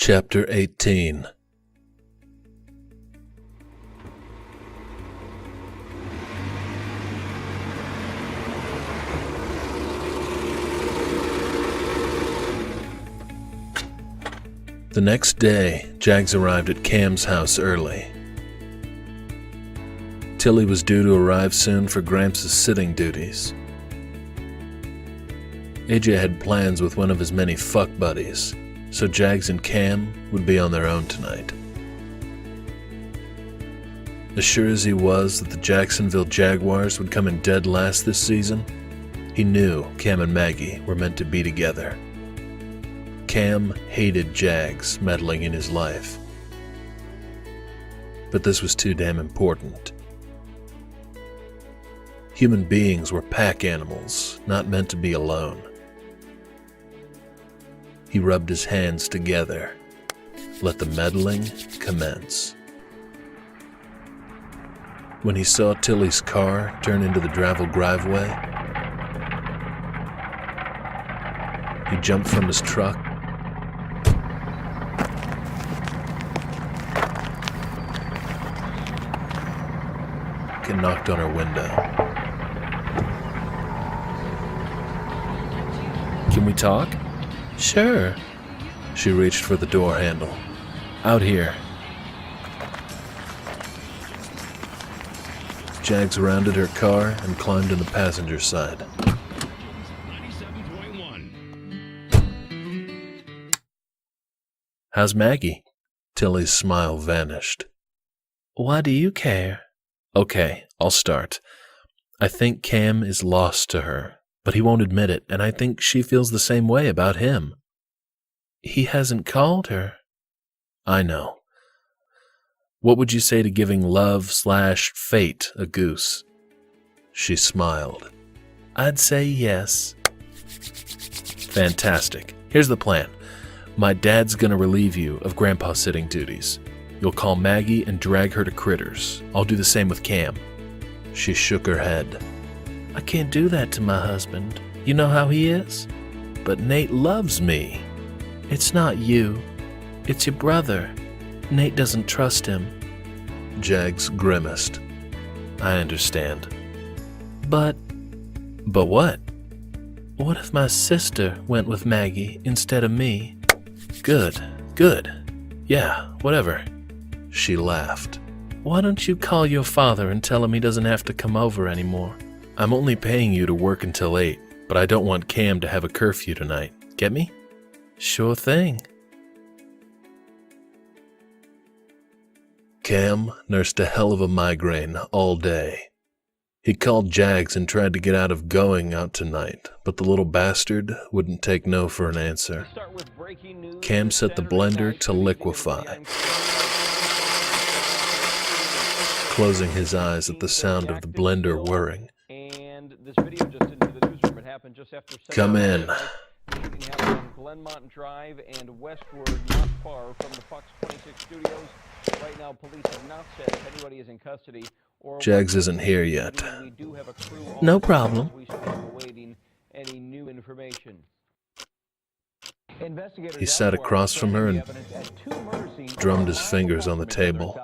Chapter 18. The next day, Jags arrived at Cam's house early. Tilly was due to arrive soon for Gramps' sitting duties. AJ had plans with one of his many fuck buddies, so Jags and Cam would be on their own tonight. As sure as he was that the Jacksonville Jaguars would come in dead last this season, he knew Cam and Maggie were meant to be together. Cam hated Jags meddling in his life. But this was too damn important. Human beings were pack animals, not meant to be alone. He rubbed his hands together. Let the meddling commence. When he saw Tilly's car turn into the gravel driveway, he jumped from his truck and knocked on her window. "Can we talk?" "Sure." She reached for the door handle. "Out here." Jags rounded her car and climbed in the passenger side. 97.1. "How's Maggie?" Tilly's smile vanished. "Why do you care?" "Okay, I'll start. I think Cam is lost to her, but he won't admit it, and I think she feels the same way about him." "He hasn't called her." "I know. What would you say to giving love/fate a goose?" She smiled. "I'd say yes." "Fantastic. Here's the plan. My dad's gonna relieve you of Grandpa sitting duties. You'll call Maggie and drag her to Critters. I'll do the same with Cam." She shook her head. "I can't do that to my husband. You know how he is? But Nate loves me." "It's not you. It's your brother. Nate doesn't trust him." Jags grimaced. "I understand." But what?" "What if my sister went with Maggie instead of me?" Good. Yeah, whatever." She laughed. "Why don't you call your father and tell him he doesn't have to come over anymore?" "I'm only paying you to work until 8, but I don't want Cam to have a curfew tonight. Get me?" "Sure thing." Cam nursed a hell of a migraine all day. He called Jags and tried to get out of going out tonight, but the little bastard wouldn't take no for an answer. Cam set the blender to liquefy, closing his eyes at the sound of the blender whirring. "Come in." Glenmont Drive and westward, not far from the Fox 26 studios. Right now, police have not said if anybody is in custody or Jags isn't here yet. "No problem." We should be awaiting any new information. He sat across from her and drummed his fingers on the table.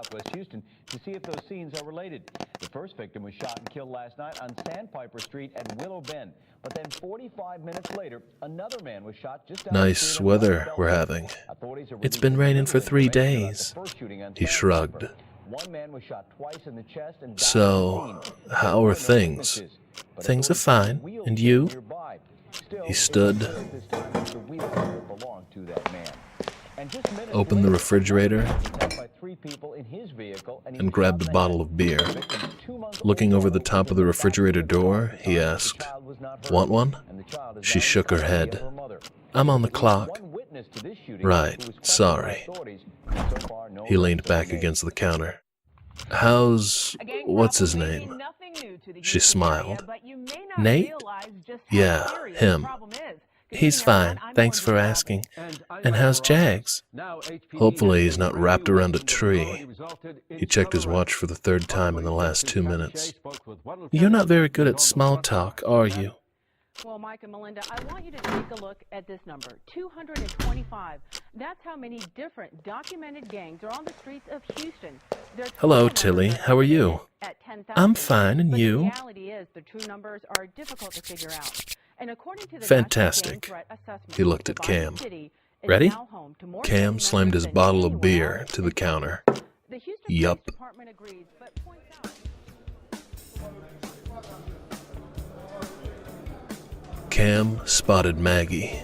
To see if those scenes are related. The first victim was shot and killed last night on Sandpiper Street at Willow Bend. But then 45 minutes later, another man was shot just down Nice weather we're having. "It's been raining for 3 days." He shrugged. One man was shot twice in the chest and "So, how are things?" "Things are fine. And you?" He stood, opened the refrigerator, and grabbed a bottle of beer. Looking over the top of the refrigerator door, he asked, "Want one?" She shook her head. "I'm on the clock." "Right, sorry." He leaned back against the counter. What's his name?" She smiled. "Nate?" "Yeah, him." "He's fine, thanks for asking. And how's Jags?" "Hopefully he's not wrapped around a tree." He checked his watch for the 3rd time in the last 2 minutes. "You're not very good at small talk, are you?" Well, Mike and Melinda, I want you to take a look at this number, 225. That's how many different documented gangs are on the streets of Houston. Their Hello, total Tilly. numbers are How are you? at 10,000. I'm fine, and But you? the reality is the true numbers are difficult to figure out. And according to the Fantastic. National Gang Threat Assessment, He looked at Divided Cam. City is Ready? now home to more Cam gang slammed members his than bottle of anywhere beer else to in the counter. Texas. The Houston Yup. Police Department agrees, but points out. Cam spotted Maggie.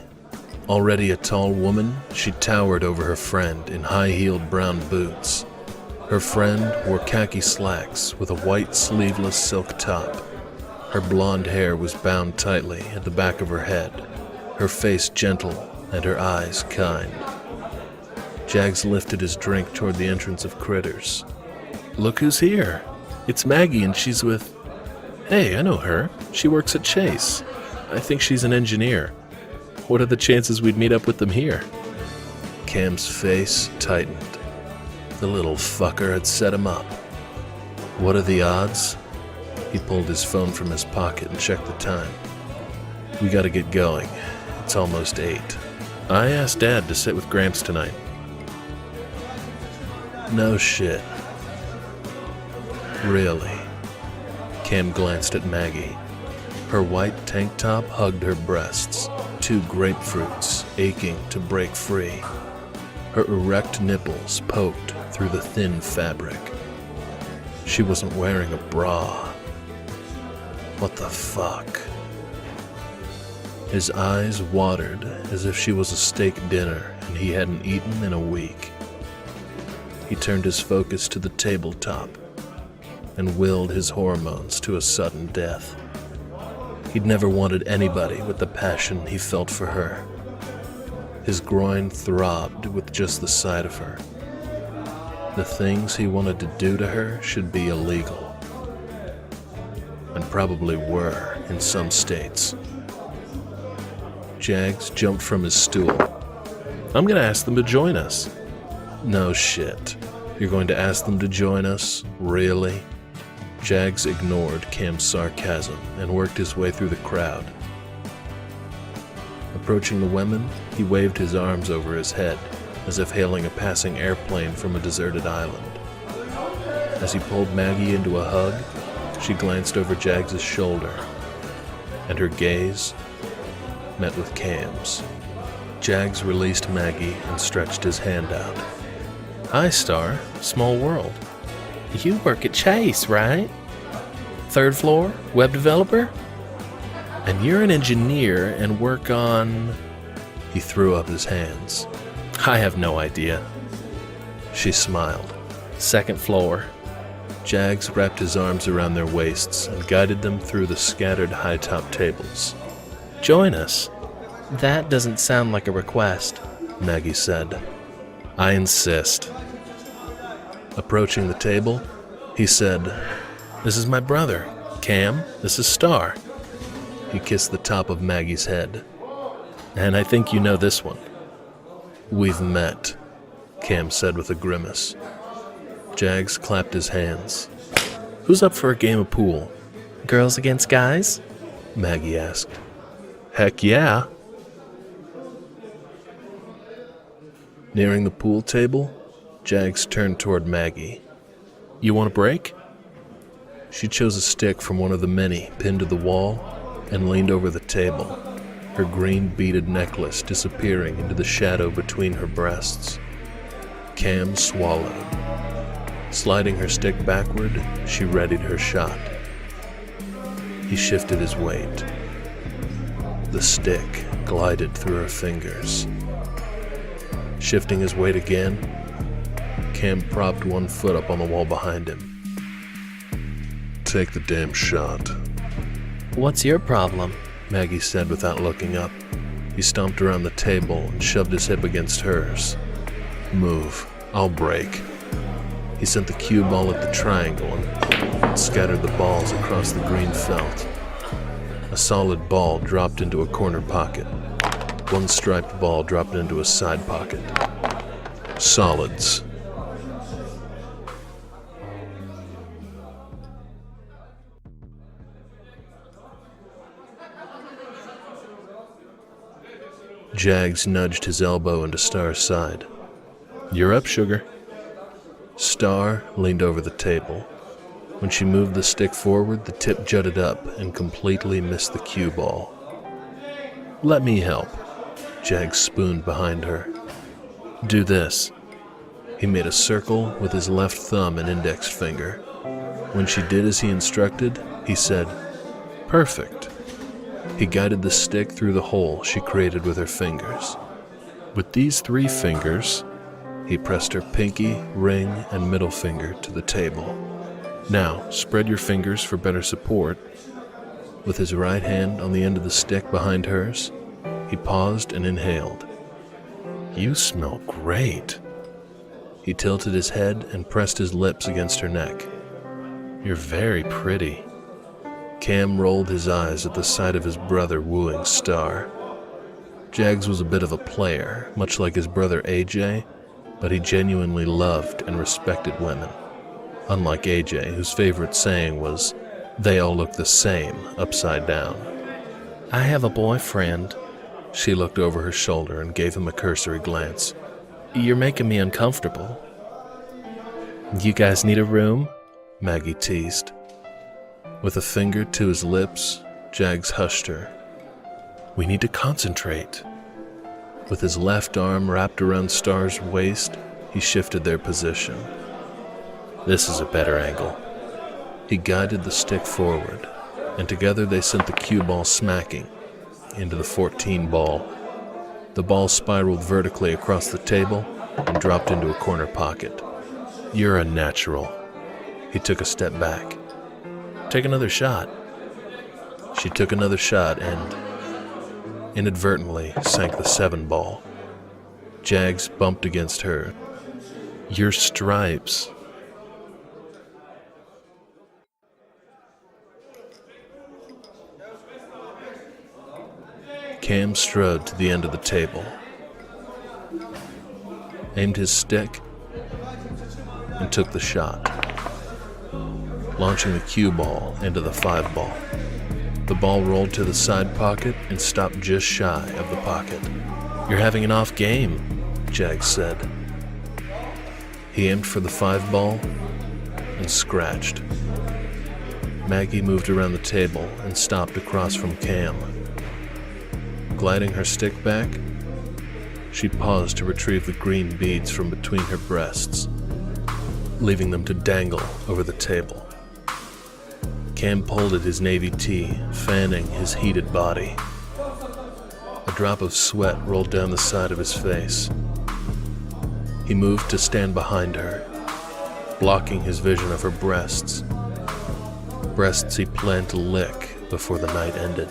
Already a tall woman, she towered over her friend in high-heeled brown boots. Her friend wore khaki slacks with a white sleeveless silk top. Her blonde hair was bound tightly at the back of her head, her face gentle and her eyes kind. Jags lifted his drink toward the entrance of Critters. Look who's here. It's Maggie and she's with... Hey, I know her. She works at Chase. I think she's an engineer. What are the chances we'd meet up with them here? Cam's face tightened. The little fucker had set him up. What are the odds? He pulled his phone from his pocket and checked the time. We gotta get going. It's almost 8. I asked Dad to sit with Gramps tonight. No shit. Really? Cam glanced at Maggie. Her white tank top hugged her breasts, 2 grapefruits aching to break free. Her erect nipples poked through the thin fabric. She wasn't wearing a bra. What the fuck? His eyes watered as if she was a steak dinner and he hadn't eaten in a week. He turned his focus to the tabletop and willed his hormones to a sudden death. He'd never wanted anybody with the passion he felt for her. His groin throbbed with just the sight of her. The things he wanted to do to her should be illegal. And probably were in some states. Jags jumped from his stool. I'm gonna ask them to join us. No shit. You're going to ask them to join us? Really? Jags ignored Cam's sarcasm and worked his way through the crowd. Approaching the women, he waved his arms over his head, as if hailing a passing airplane from a deserted island. As he pulled Maggie into a hug, she glanced over Jags's shoulder, and her gaze met with Cam's. Jags released Maggie and stretched his hand out. Hi, Star. Small world. You work at Chase, right? 3rd floor, web developer? And you're an engineer and work on... He threw up his hands. I have no idea. She smiled. 2nd floor. Jags wrapped his arms around their waists and guided them through the scattered high-top tables. Join us. That doesn't sound like a request, Maggie said. I insist. Approaching the table, he said, This is my brother, Cam. This is Star. He kissed the top of Maggie's head. And I think you know this one. We've met, Cam said with a grimace. Jags clapped his hands. Who's up for a game of pool? Girls against guys? Maggie asked. Heck yeah. Nearing the pool table, Jags turned toward Maggie. You want a break? She chose a stick from one of the many pinned to the wall and leaned over the table, her green beaded necklace disappearing into the shadow between her breasts. Cam swallowed. Sliding her stick backward, she readied her shot. He shifted his weight. The stick glided through her fingers. Shifting his weight again, Cam propped one foot up on the wall behind him. Take the damn shot. What's your problem? Maggie said without looking up. He stomped around the table and shoved his hip against hers. Move. I'll break. He sent the cue ball at the triangle and scattered the balls across the green felt. A solid ball dropped into a corner pocket. One striped ball dropped into a side pocket. Solids. Jags nudged his elbow into Star's side. "You're up, sugar." Star leaned over the table. When she moved the stick forward, the tip jutted up and completely missed the cue ball. "Let me help." Jags spooned behind her. "Do this." He made a circle with his left thumb and index finger. When she did as he instructed, he said, "Perfect." He guided the stick through the hole she created with her fingers. With these 3 fingers, he pressed her pinky, ring, and middle finger to the table. "Now, spread your fingers for better support." With his right hand on the end of the stick behind hers, he paused and inhaled. "You smell great." He tilted his head and pressed his lips against her neck. "You're very pretty." Cam rolled his eyes at the sight of his brother wooing Star. Jags was a bit of a player, much like his brother AJ, but he genuinely loved and respected women. Unlike AJ, whose favorite saying was, "They all look the same, upside down." "I have a boyfriend." She looked over her shoulder and gave him a cursory glance. "You're making me uncomfortable." "You guys need a room?" Maggie teased. With a finger to his lips, Jags hushed her. "We need to concentrate." With his left arm wrapped around Star's waist, he shifted their position. "This is a better angle." He guided the stick forward, and together they sent the cue ball smacking into the 14 ball. The ball spiraled vertically across the table and dropped into a corner pocket. "You're a natural." He took a step back. "Take another shot." She took another shot and inadvertently sank the 7 ball. Jags bumped against her. "Your stripes." Cam strode to the end of the table, aimed his stick, and took the shot, launching the cue ball into the 5 ball. The ball rolled to the side pocket and stopped just shy of the pocket. "You're having an off game," Jags said. He aimed for the 5 ball and scratched. Maggie moved around the table and stopped across from Cam. Gliding her stick back, she paused to retrieve the green beads from between her breasts, leaving them to dangle over the table. Cam pulled at his navy tee, fanning his heated body. A drop of sweat rolled down the side of his face. He moved to stand behind her, blocking his vision of her breasts. Breasts he planned to lick before the night ended.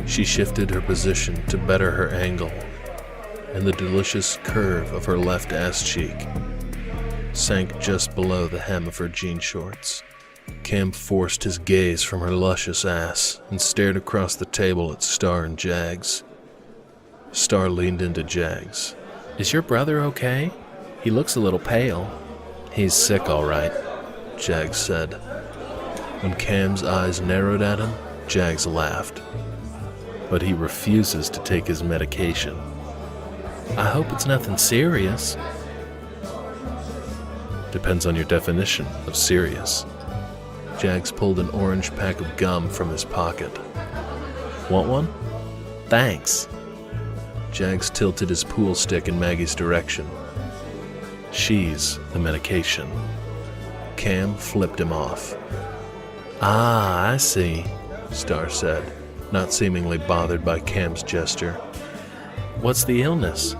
She shifted her position to better her angle, and the delicious curve of her left ass cheek sank just below the hem of her jean shorts. Cam forced his gaze from her luscious ass and stared across the table at Star and Jags. Star leaned into Jags. "Is your brother okay? He looks a little pale." "He's sick, all right," Jags said. When Cam's eyes narrowed at him, Jags laughed. "But he refuses to take his medication." "I hope it's nothing serious." "Depends on your definition of serious." Jags pulled an orange pack of gum from his pocket. "Want one?" "Thanks." Jags tilted his pool stick in Maggie's direction. "She's the medication." Cam flipped him off. "Ah, I see," Star said, not seemingly bothered by Cam's gesture. "What's the illness?"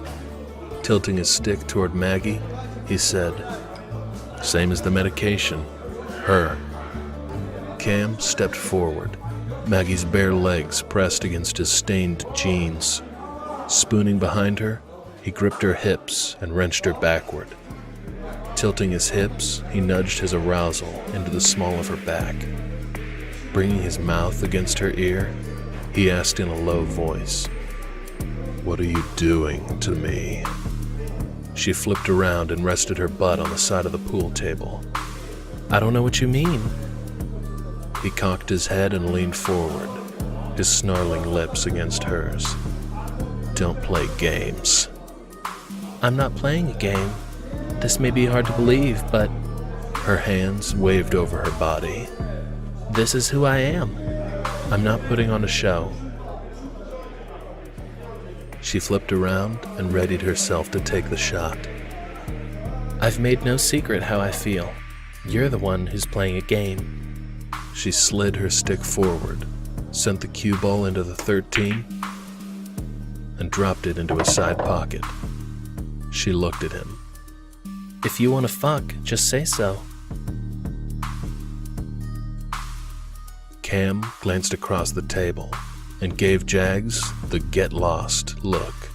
Tilting his stick toward Maggie, he said, "Same as the medication. Her." Cam stepped forward, Maggie's bare legs pressed against his stained jeans. Spooning behind her, he gripped her hips and wrenched her backward. Tilting his hips, he nudged his arousal into the small of her back. Bringing his mouth against her ear, he asked in a low voice, "What are you doing to me?" She flipped around and rested her butt on the side of the pool table. "I don't know what you mean." He cocked his head and leaned forward, his snarling lips against hers. don't play games. I'm not playing a game. This may be hard to believe, but Her hands waved over her body. this is who I am. I'm not putting on a show. She flipped around and readied herself to take the shot. I've made no secret how I feel. You're the one who's playing a game. She slid her stick forward, sent the cue ball into the 13, and dropped it into his side pocket. She looked at him. If you want to fuck, just say so. Cam glanced across the table and gave Jags the get lost look.